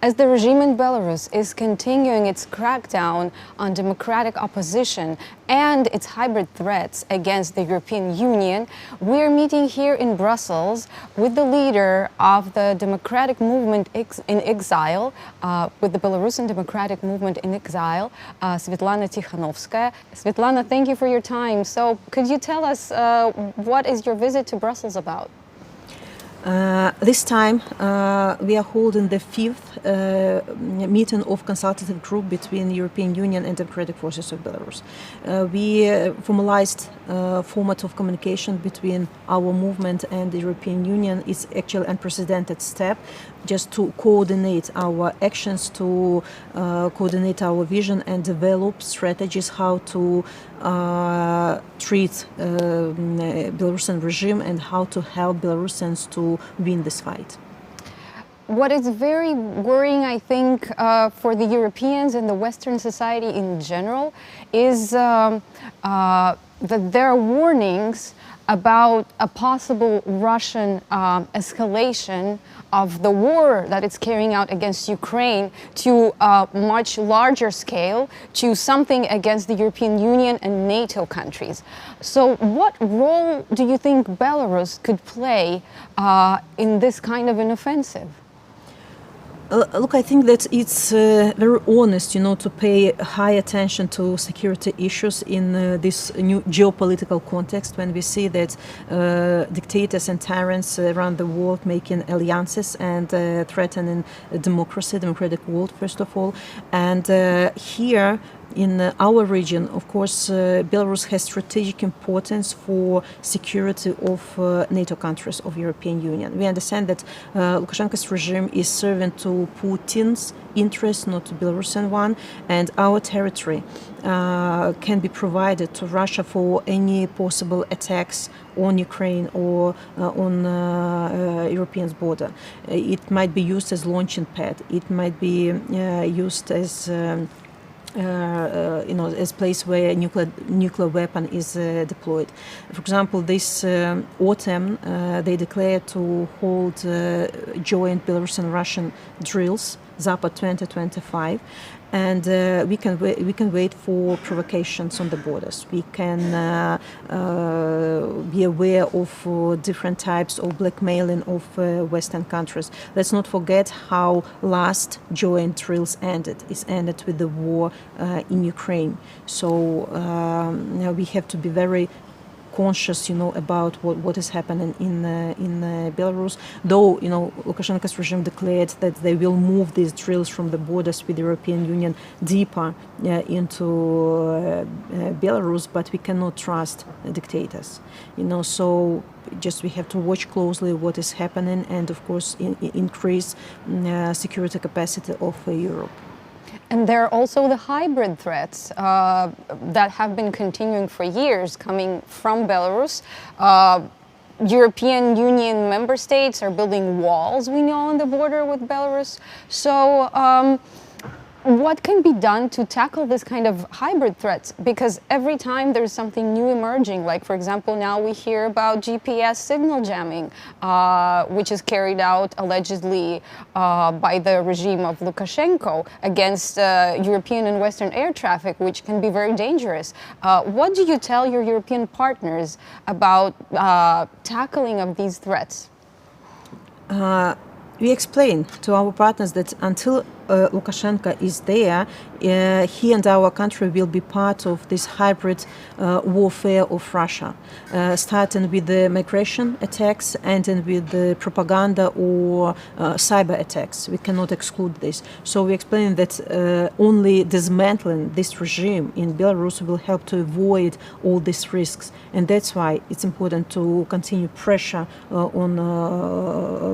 As the regime in Belarus is continuing its crackdown on democratic opposition and its hybrid threats against the European Union, we're meeting here in Brussels with the leader of the democratic movement in exile, with the Belarusian democratic movement in exile, Sviatlana Tsikhanouskaya. Sviatlana, thank you for your time. So could you tell us what is your visit to Brussels about? This time we are holding the fifth meeting of consultative group between the European Union and Democratic Forces of Belarus. We formalized format of communication between our movement and the European Union. It's actually an unprecedented step just to coordinate our actions, to coordinate our vision and develop strategies how to treat Belarusian regime and how to help Belarusians to win this fight. What is very worrying, I think, for the Europeans and the Western society in general is that there are warnings about a possible Russian escalation of the war that it's carrying out against Ukraine to a much larger scale, to something against the European Union and NATO countries. So what role do you think Belarus could play in this kind of an offensive? Look, I think that it's very honest, to pay high attention to security issues in this new geopolitical context when we see that dictators and tyrants around the world making alliances and threatening democracy, democratic world, first of all. And here, in our region, of course, Belarus has strategic importance for security of NATO countries of European Union. We understand that Lukashenko's regime is serving to Putin's interest, not to Belarusian one, and our territory can be provided to Russia for any possible attacks on Ukraine or on European's border. It might be used as launching pad. It might be used as as place where a nuclear weapon is deployed. For example, this autumn they declared to hold joint Belarusian-Russian drills, Zapad 2025, and we can wait for provocations on the borders. We can be aware of different types of blackmailing of Western countries. Let's not forget how last joint drills ended. It ended with the war in Ukraine. So we have to be very conscious, about what is happening in Belarus. Though, Lukashenko's regime declared that they will move these drills from the borders with the European Union deeper into Belarus, but we cannot trust dictators. So just we have to watch closely what is happening and, of course, increase security capacity of Europe. And there are also the hybrid threats that have been continuing for years coming from Belarus. European Union member states are building walls, we know, on the border with Belarus. So what can be done to tackle this kind of hybrid threats? Because every time there's something new emerging, like, for example, now we hear about GPS signal jamming, which is carried out allegedly by the regime of Lukashenko against European and Western air traffic, which can be very dangerous. What do you tell your European partners about tackling of these threats? We explain to our partners that until Lukashenko is there, he and our country will be part of this hybrid warfare of Russia, starting with the migration attacks, ending with the propaganda or cyber attacks. We cannot exclude this. So we explain that only dismantling this regime in Belarus will help to avoid all these risks. And that's why it's important to continue pressure on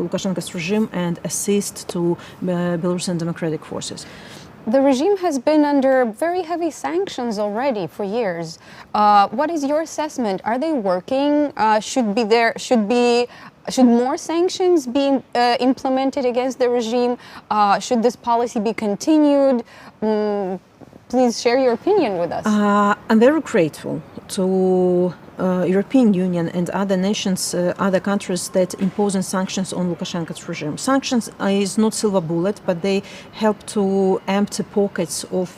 Lukashenko's regime and assist to Belarusian democratic forces. The regime has been under very heavy sanctions already for years. What is your assessment? Are they working? Should more sanctions be implemented against the regime? Should this policy be continued? Please share your opinion with us. I'm very grateful to European Union and other nations, other countries that impose sanctions on Lukashenko's regime. Sanctions is not silver bullet, but they help to empty pockets of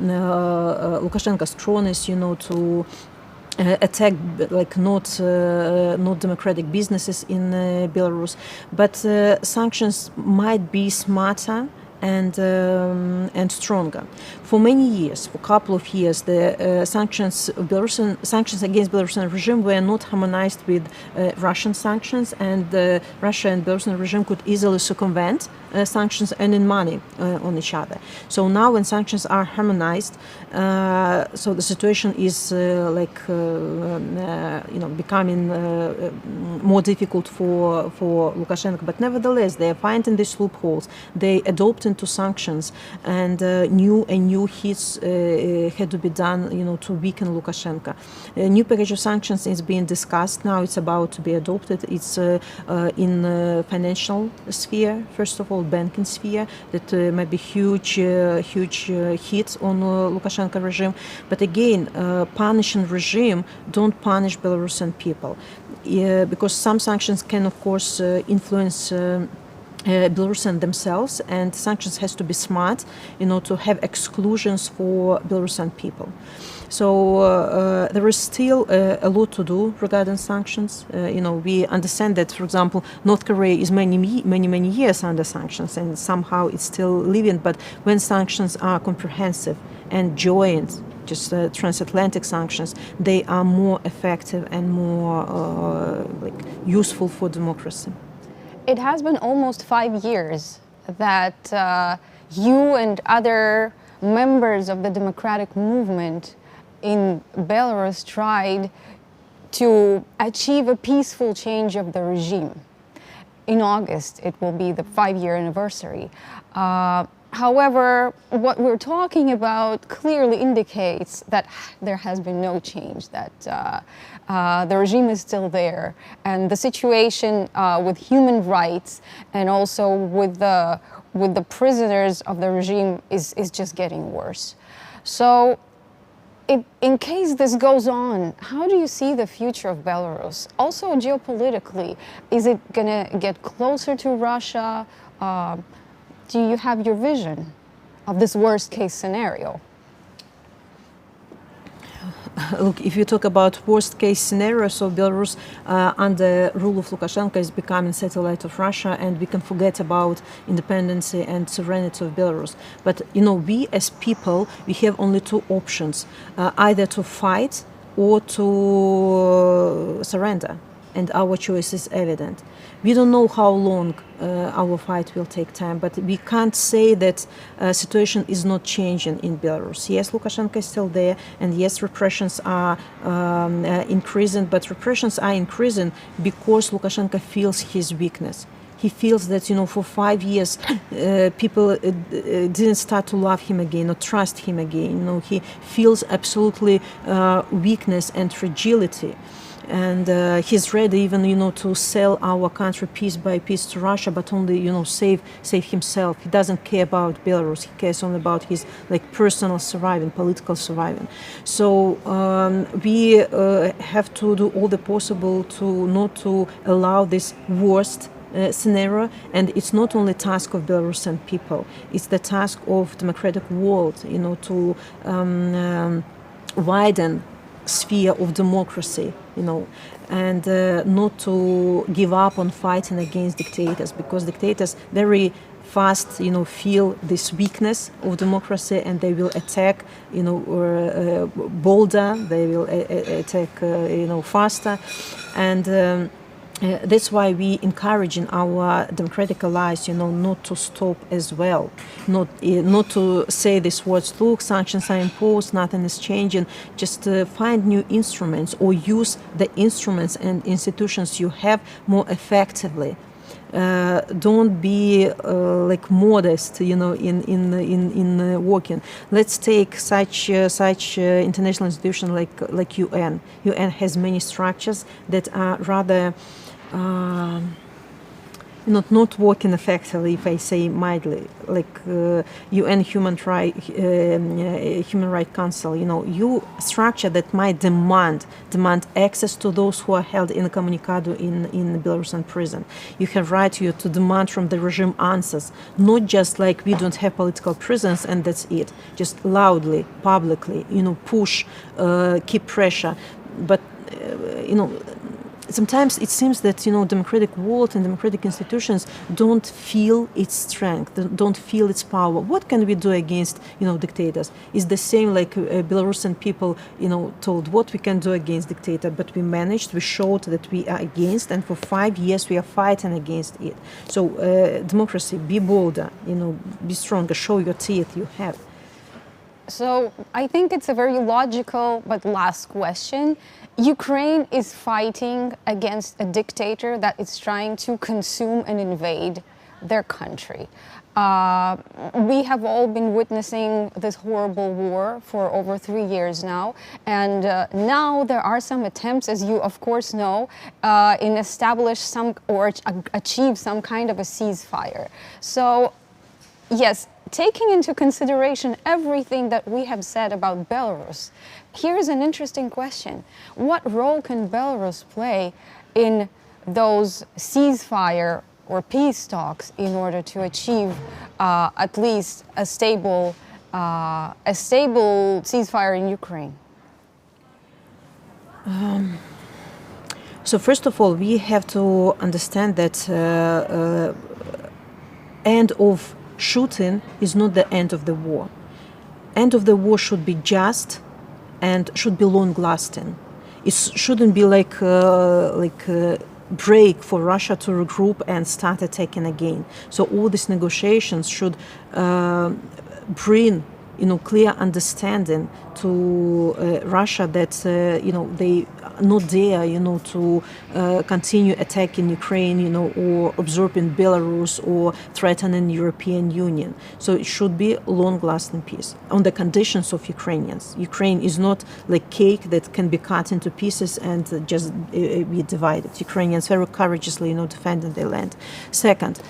Lukashenko's cronies, to attack like not democratic businesses in Belarus. But sanctions might be smarter and stronger. For many years, for a couple of years, the sanctions against Belarusian regime were not harmonized with Russian sanctions, and Russia and Belarusian regime could easily circumvent sanctions earning money on each other. So now when sanctions are harmonized, so the situation is becoming more difficult for Lukashenko. But nevertheless, they are finding these loopholes. They adopt into sanctions, and new hits had to be done, to weaken Lukashenko. A new package of sanctions is being discussed now. It's about to be adopted. It's in financial sphere, first of all, banking sphere. That might be huge hit on Lukashenko regime. But again, punishing regime don't punish Belarusian people, because some sanctions can, of course, influence Belarusian themselves, and sanctions has to be smart, to have exclusions for Belarusian people. So there is still a lot to do regarding sanctions. We understand that, for example, North Korea is many years under sanctions, and somehow it's still living. But when sanctions are comprehensive and joint, just transatlantic sanctions, they are more effective and more useful for democracy. It has been almost 5 years that you and other members of the democratic movement in Belarus tried to achieve a peaceful change of the regime. In August, it will be the 5-year anniversary. However, what we're talking about clearly indicates that there has been no change, that the regime is still there, and the situation with human rights and also with the prisoners of the regime is just getting worse. So, in case this goes on, how do you see the future of Belarus? Also geopolitically, is it going to get closer to Russia? Do you have your vision of this worst-case scenario? Look, if you talk about worst-case scenario, so Belarus under rule of Lukashenko is becoming satellite of Russia, and we can forget about independence and sovereignty of Belarus. But we as people, we have only two options: either to fight or to surrender. And our choice is evident. We don't know how long our fight will take time, but we can't say that situation is not changing in Belarus. Yes, Lukashenko is still there, and yes, repressions are increasing, but repressions are increasing because Lukashenko feels his weakness. He feels that, for 5 years, people didn't start to love him again or trust him again. He feels absolutely weakness and fragility. And he's ready even, to sell our country piece by piece to Russia, but only, save himself. He doesn't care about Belarus. He cares only about his personal surviving, political surviving. So we have to do all the possible to not to allow this worst scenario, and it's not only task of Belarusian people. It's the task of democratic world, to widen sphere of democracy, and not to give up on fighting against dictators, because dictators very fast, feel this weakness of democracy, and they will attack, bolder. They will attack, faster, and. That's why we encouraging our democratic allies, not to stop as well, not to say these words. Look, sanctions are imposed, nothing is changing. Just find new instruments or use the instruments and institutions you have more effectively. Don't be modest, in working. Let's take such international institution like UN. UN has many structures that are rather not working effectively, if I say mildly, like UN Human Rights Council, you structure that might demand access to those who are held incommunicado in Belarusian prison. You have right to demand from the regime answers, not just like we don't have political prisons and that's it, just loudly, publicly, push, keep pressure, but sometimes it seems that democratic world and democratic institutions don't feel its strength, don't feel its power. What can we do against dictators? It's the same like Belarusian people told what we can do against dictator, but we managed, we showed that we are against, and for 5 years we are fighting against it. So democracy, be bolder, be stronger, show your teeth you have. So I think it's a very logical but last question. Ukraine is fighting against a dictator that is trying to consume and invade their country. We have all been witnessing this horrible war for over 3 years now, and now there are some attempts, as you of course know, in establish some or achieve some kind of a ceasefire. So yes, taking into consideration everything that we have said about Belarus, here's an interesting question. What role can Belarus play in those ceasefire or peace talks in order to achieve at least a stable ceasefire in Ukraine? So first of all, we have to understand that end of shooting is not the end of the war. End of the war should be just and should be long-lasting. It shouldn't be like a break for Russia to regroup and start attacking again. So all these negotiations should bring clear understanding to Russia that they not dare to continue attacking Ukraine or absorbing Belarus or threatening European Union. So it should be long-lasting peace on the conditions of Ukrainians. Ukraine is not like cake that can be cut into pieces and just be divided. Ukrainians very courageously defending their land. Second,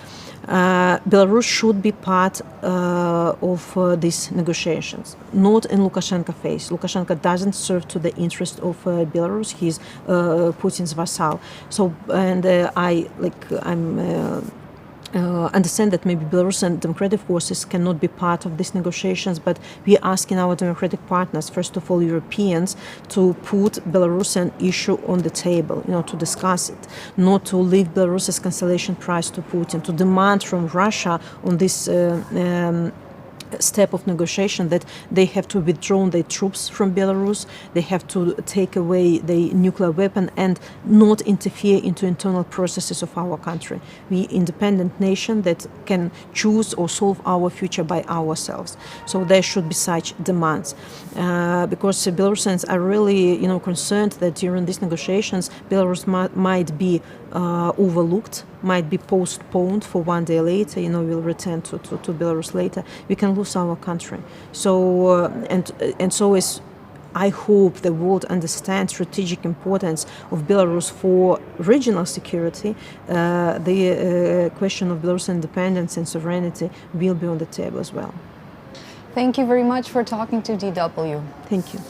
Belarus should be part of these negotiations, not in Lukashenko face. Lukashenko doesn't serve to the interest of Belarus. He's Putin's vassal. So, and I'm understand that maybe Belarusian democratic forces cannot be part of these negotiations, but we are asking our democratic partners, first of all Europeans, to put Belarusian issue on the table, to discuss it, not to leave Belarus's cancellation prize to Putin, to demand from Russia on this step of negotiation that they have to withdraw their troops from Belarus, they have to take away the nuclear weapon and not interfere into internal processes of our country. We independent nation that can choose or solve our future by ourselves. So there should be such demands because Belarusians are really concerned that during these negotiations Belarus might be overlooked, might be postponed for one day later, we'll return to Belarus later. We can lose our country. So, and so is, I hope the world understands strategic importance of Belarus for regional security. The question of Belarusian independence and sovereignty will be on the table as well. Thank you very much for talking to DW. Thank you.